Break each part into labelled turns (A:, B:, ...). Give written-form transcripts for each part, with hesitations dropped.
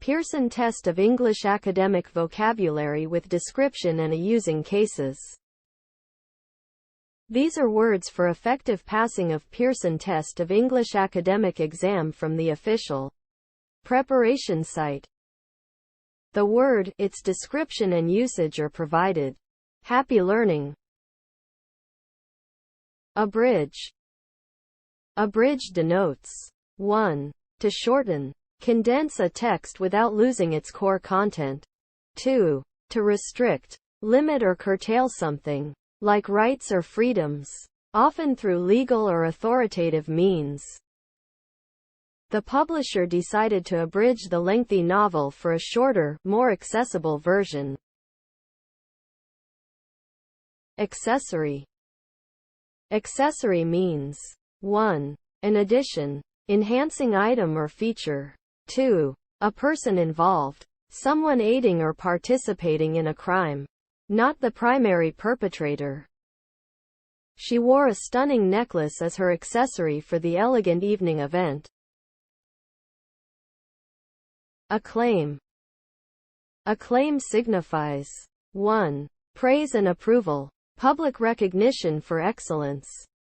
A: Pearson Test of English academic vocabulary with description and a using cases. These are words for effective passing of Pearson Test of English academic exam from the official preparation site. The word, its description and usage are provided. Happy learning. Abridge. Abridge denotes 1. To shorten, condense a text without losing its core content. 2. To restrict, limit or curtail something, like rights or freedoms, often through legal or authoritative means. The publisher decided to abridge the lengthy novel for a shorter, more accessible version. Accessory. Accessory means 1. An addition, enhancing item or feature. 2. A person involved, someone aiding or participating in a crime, not the primary perpetrator. She wore a stunning necklace as her accessory for the elegant evening event. Acclaim. Acclaim signifies 1. Praise and approval, public recognition for excellence.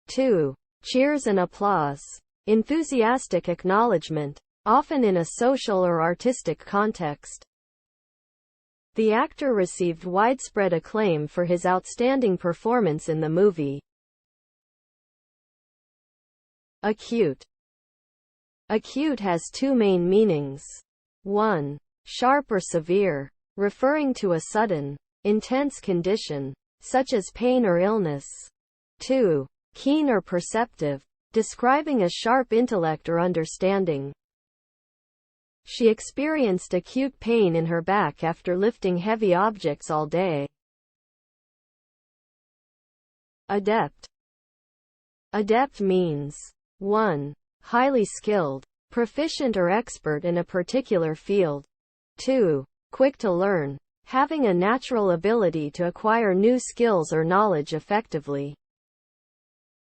A: 2. Cheers and applause, enthusiastic acknowledgement, often in a social or artistic context. The actor received widespread acclaim for his outstanding performance in the movie. Acute. Acute has two main meanings. 1. Sharp or severe, referring to a sudden, intense condition, such as pain or illness. 2. Keen or perceptive, describing a sharp intellect or understanding. She experienced acute pain in her back after lifting heavy objects all day. Adept. Adept means 1. Highly skilled, proficient or expert in a particular field. 2. Quick to learn, having a natural ability to acquire new skills or knowledge effectively.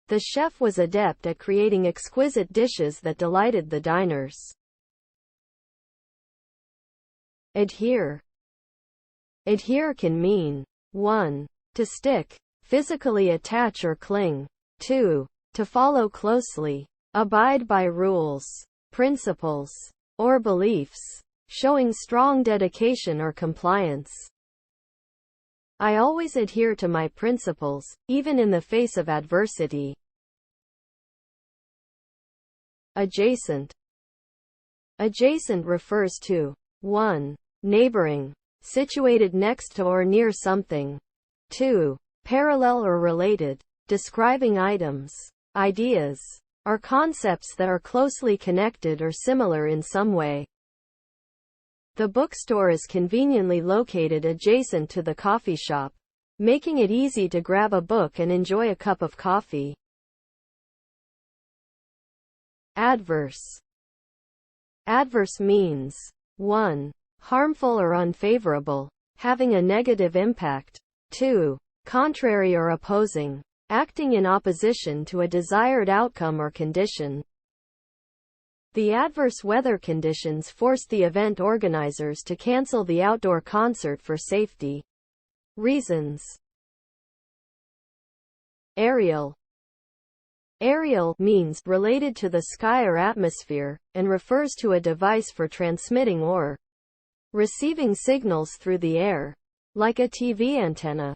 A: The chef was adept at creating exquisite dishes that delighted the diners. Adhere. Adhere can mean 1. To stick, physically attach or cling. 2. To follow closely, abide by rules, principles, or beliefs, showing strong dedication or compliance. I always adhere to my principles, even in the face of adversity. Adjacent. Adjacent refers to 1. Neighboring, situated next to or near something. 2. Parallel or related, describing items, ideas, or concepts that are closely connected or similar in some way. The bookstore is conveniently located adjacent to the coffee shop, making it easy to grab a book and enjoy a cup of coffee. Adverse. Adverse means 1. Harmful or unfavorable, having a negative impact. 2. Contrary or opposing, acting in opposition to a desired outcome or condition. The adverse weather conditions forced the event organizers to cancel the outdoor concert for safety reasons. Aerial. Aerial means related to the sky or atmosphere, and refers to a device for transmitting or receiving signals through the air, like a TV antenna.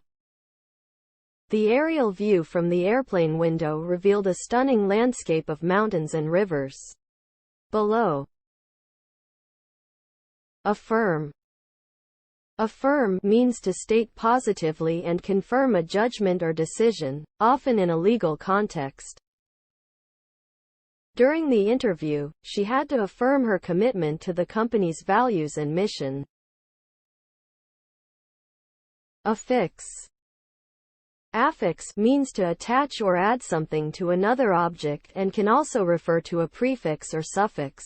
A: The aerial view from the airplane window revealed a stunning landscape of mountains and rivers. Below. Affirm. Affirm means to state positively and confirm a judgment or decision, often in a legal context. During the interview, she had to affirm her commitment to the company's values and mission. Affix. Affix means to attach or add something to another object and can also refer to a prefix or suffix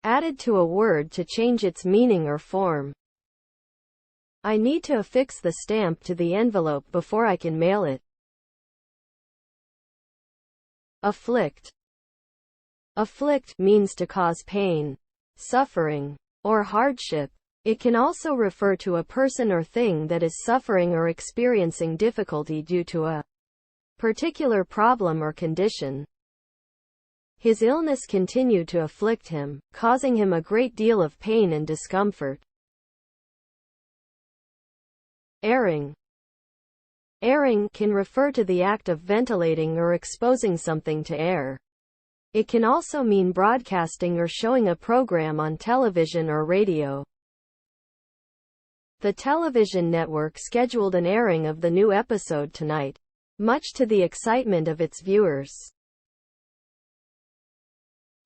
A: added to a word to change its meaning or form. I need to affix the stamp to the envelope before I can mail it. Afflict. Afflict means to cause pain, suffering, or hardship. It can also refer to a person or thing that is suffering or experiencing difficulty due to a particular problem or condition. His illness continued to afflict him, causing him a great deal of pain and discomfort. Airing. Airing can refer to the act of ventilating or exposing something to air. It can also mean broadcasting or showing a program on television or radio. The television network scheduled an airing of the new episode tonight, much to the excitement of its viewers.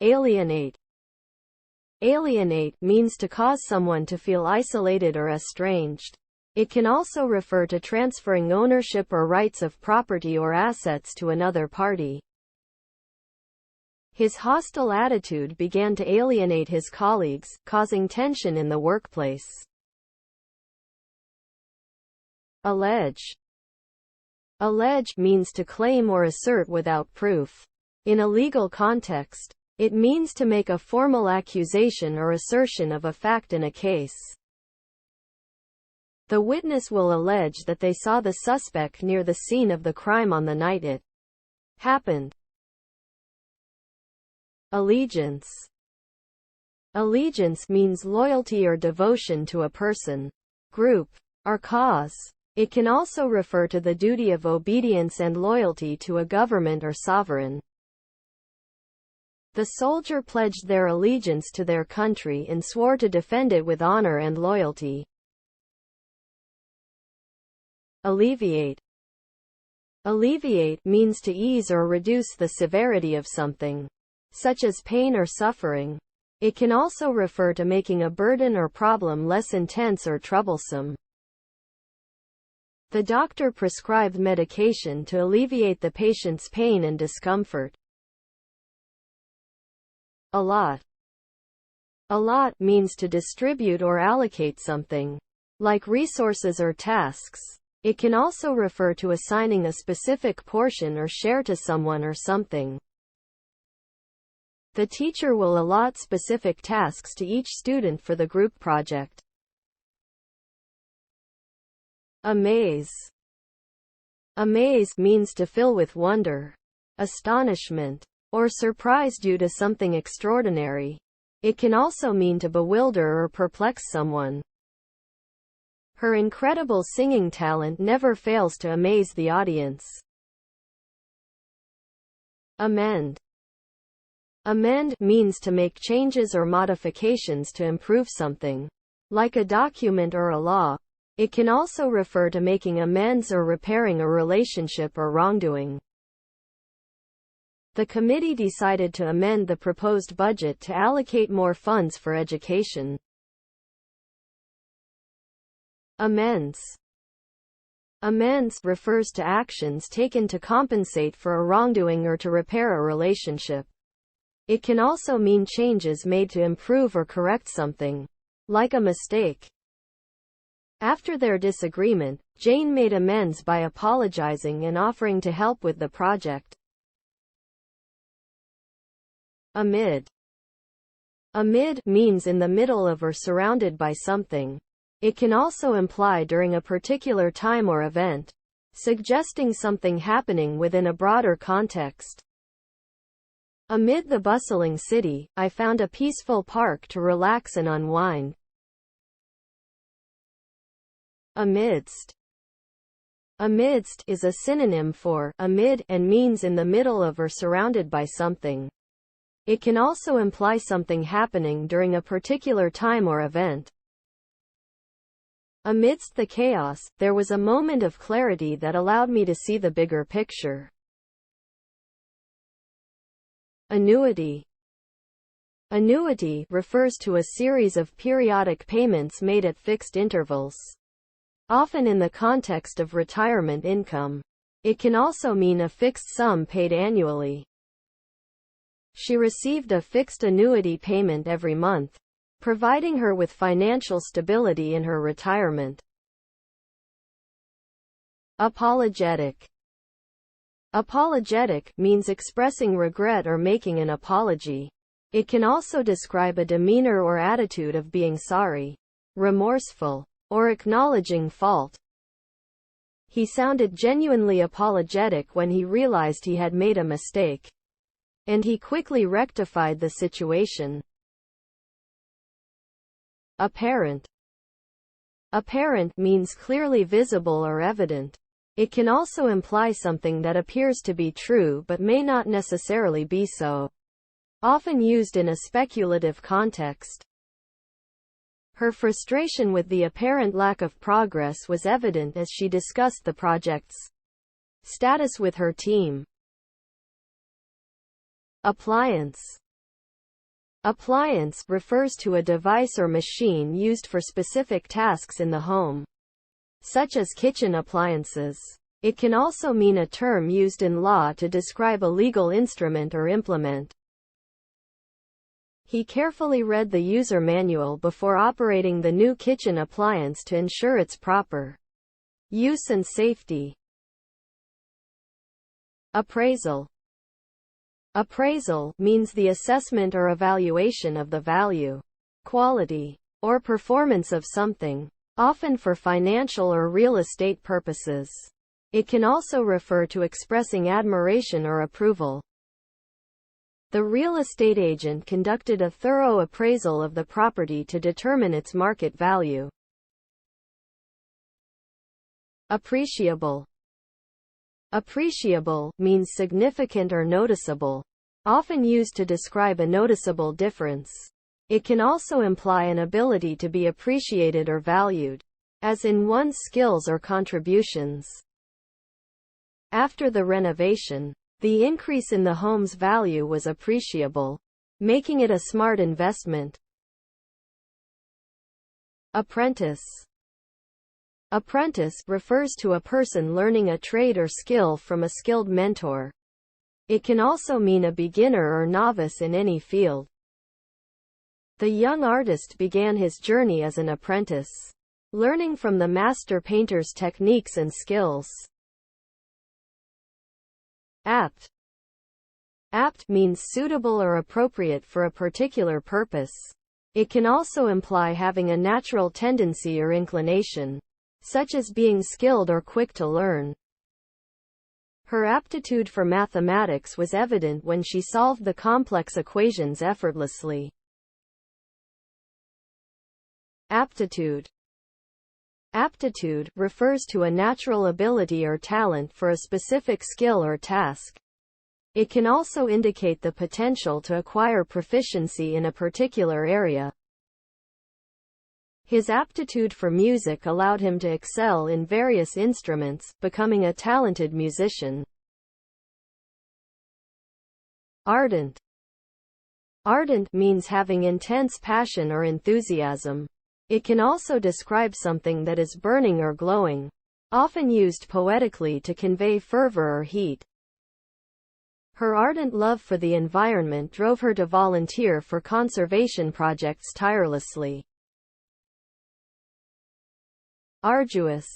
A: Alienate. Alienate means to cause someone to feel isolated or estranged. It can also refer to transferring ownership or rights of property or assets to another party. His hostile attitude began to alienate his colleagues, causing tension in the workplace. Allege. Allege means to claim or assert without proof. In a legal context, it means to make a formal accusation or assertion of a fact in a case. The witness will allege that they saw the suspect near the scene of the crime on the night it happened. Allegiance. Allegiance means loyalty or devotion to a person, group, or cause. It can also refer to the duty of obedience and loyalty to a government or sovereign. The soldier pledged their allegiance to their country and swore to defend it with honor and loyalty. Alleviate. Alleviate means to ease or reduce the severity of something, such as pain or suffering. It can also refer to making a burden or problem less intense or troublesome. The doctor prescribed medication to alleviate the patient's pain and discomfort. Allot. Allot means to distribute or allocate something, like resources or tasks. It can also refer to assigning a specific portion or share to someone or something. The teacher will allot specific tasks to each student for the group project. Amaze. Amaze means to fill with wonder, astonishment, or surprise due to something extraordinary. It can also mean to bewilder or perplex someone. Her incredible singing talent never fails to amaze the audience. Amend. Amend means to make changes or modifications to improve something, like a document or a law. It can also refer to making amends or repairing a relationship or wrongdoing. The committee decided to amend the proposed budget to allocate more funds for education. Amends. Amends refers to actions taken to compensate for a wrongdoing or to repair a relationship. It can also mean changes made to improve or correct something, like a mistake. After their disagreement, Jane made amends by apologizing and offering to help with the project. Amid. Amid means in the middle of or surrounded by something. It can also imply during a particular time or event, suggesting something happening within a broader context. Amid the bustling city, I found a peaceful park to relax and unwind. Amidst. Amidst is a synonym for amid and means in the middle of or surrounded by something. It can also imply something happening during a particular time or event. Amidst the chaos, there was a moment of clarity that allowed me to see the bigger picture. Annuity. Annuity refers to a series of periodic payments made at fixed intervals, often in the context of retirement income. It can also mean a fixed sum paid annually. She received a fixed annuity payment every month, providing her with financial stability in her retirement. Apologetic. Apologetic means expressing regret or making an apology. It can also describe a demeanor or attitude of being sorry, remorseful, or acknowledging fault. He sounded genuinely apologetic when he realized he had made a mistake, and he quickly rectified the situation. Apparent. Apparent means clearly visible or evident. It can also imply something that appears to be true but may not necessarily be so. Often used in a speculative context. Her frustration with the apparent lack of progress was evident as she discussed the project's status with her team. Appliance. Appliance refers to a device or machine used for specific tasks in the home, such as kitchen appliances. It can also mean a term used in law to describe a legal instrument or implement. He carefully read the user manual before operating the new kitchen appliance to ensure its proper use and safety. Appraisal. Appraisal means the assessment or evaluation of the value, quality, or performance of something, often for financial or real estate purposes. It can also refer to expressing admiration or approval. The real estate agent conducted a thorough appraisal of the property to determine its market value. Appreciable. Appreciable means significant or noticeable, often used to describe a noticeable difference. It can also imply an ability to be appreciated or valued, as in one's skills or contributions. After the renovation, the increase in the home's value was appreciable, making it a smart investment. Apprentice. Apprentice refers to a person learning a trade or skill from a skilled mentor. It can also mean a beginner or novice in any field. The young artist began his journey as an apprentice, learning from the master painter's techniques and skills. Apt. Apt means suitable or appropriate for a particular purpose. It can also imply having a natural tendency or inclination, such as being skilled or quick to learn. Her aptitude for mathematics was evident when she solved the complex equations effortlessly. Aptitude. Aptitude refers to a natural ability or talent for a specific skill or task. It can also indicate the potential to acquire proficiency in a particular area. His aptitude for music allowed him to excel in various instruments, becoming a talented musician. Ardent. Ardent means having intense passion or enthusiasm. It can also describe something that is burning or glowing, often used poetically to convey fervor or heat. Her ardent love for the environment drove her to volunteer for conservation projects tirelessly. Arduous.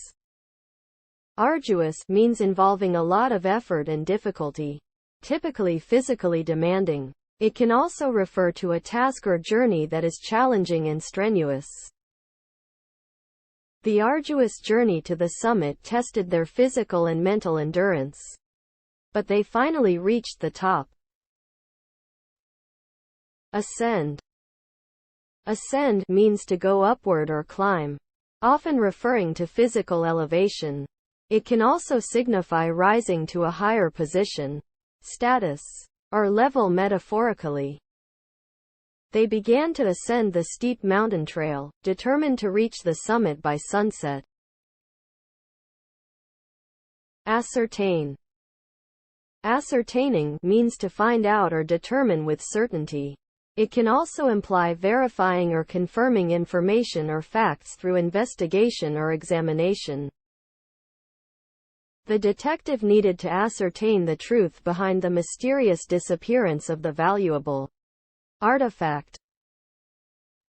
A: Arduous means involving a lot of effort and difficulty, typically physically demanding. It can also refer to a task or journey that is challenging and strenuous. The arduous journey to the summit tested their physical and mental endurance, but they finally reached the top. Ascend. Ascend means to go upward or climb, often referring to physical elevation. It can also signify rising to a higher position, status, or level metaphorically. They began to ascend the steep mountain trail, determined to reach the summit by sunset. Ascertain. Ascertaining means to find out or determine with certainty. It can also imply verifying or confirming information or facts through investigation or examination. The detective needed to ascertain the truth behind the mysterious disappearance of the valuable artifact.